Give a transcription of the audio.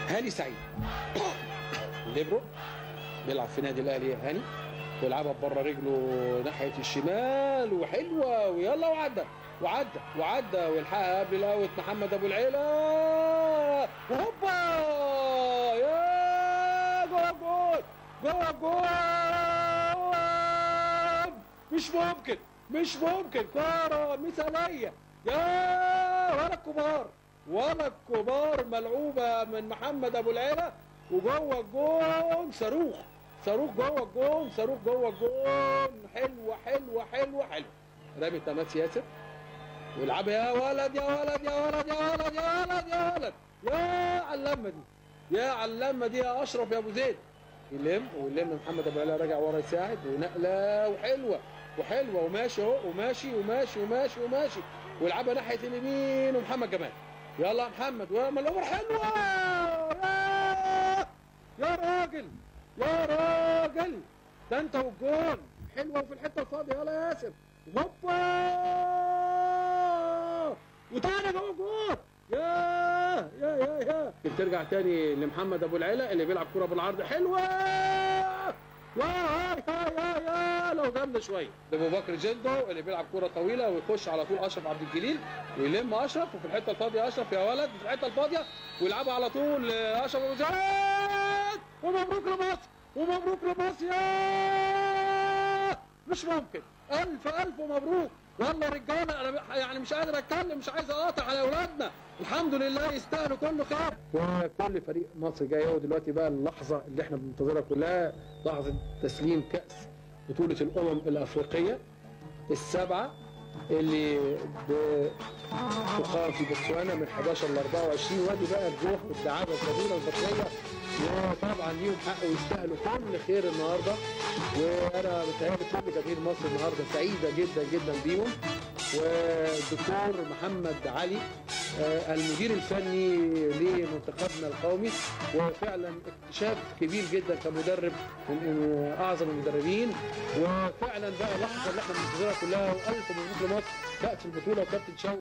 هاني سعيد ليبرو بيلعب في نادي الاهلي يا هاني، ويلعبها بره رجله ناحيه الشمال وحلوه ويلا وعدى ويلحقها قبل الاوت محمد ابو العيله وهوبا يا جوه الجول مش ممكن كوره مثاليه يا ولا الكبار ملعوبه من محمد ابو العيله وجوه الجون صاروخ جوه الجون حلوه رامي تماس ياسر ويلعبها يا ولد يا علامه دي يا اشرف يا ابو زيد ويلم محمد ابو العيله راجع ورا يساعد ونقله وحلوه وماشي اهو وماشي ويلعبها ناحيه اليمين ومحمد جمال يلا يا محمد والامور حلوه يا راجل ده انت والجون حلوه وفي الحته الفاضيه يلا يا ياسر هوبا وتاني جوه الجون يا بترجع تاني لمحمد ابو العيله اللي بيلعب كوره بالعرض حلوه يا لو جامده شويه لابو بكر جندو اللي بيلعب كوره طويله ويخش على طول اشرف عبد الجليل ويلم اشرف وفي الحته الفاضيه اشرف يا ولد في الحته الفاضيه ويلعبها على طول اشرف ابو زيد ومبروك لمصر يا مش ممكن الف مبروك والله رجاله انا يعني مش قادر اتكلم مش عايز اقاطع على اولادنا الحمد لله يستاهلوا كله خير وكل فريق مصر جاي اهو دلوقتي بقى اللحظه اللي احنا بننتظرها كلها لحظه تسليم كاس بطوله الامم الافريقيه السبعه اللي بتقام في بوتسوانا من 11 ل 24 وادي بقى الروح والدعابه الكبيره البصريه وطبعا ليهم حق ويستاهلوا كل خير النهارده وانا متهيألي كل جماهير مصر النهارده سعيده جدا بيهم والدكتور محمد علي المدير الفني لمنتخبنا القومي وفعلا اكتشاف كبير جدا كمدرب من اعظم المدربين وفعلا بقى اللحظه اللي احنا بننتظرها كلها والف مبروك لمصر كأس البطوله وكابتن شوقي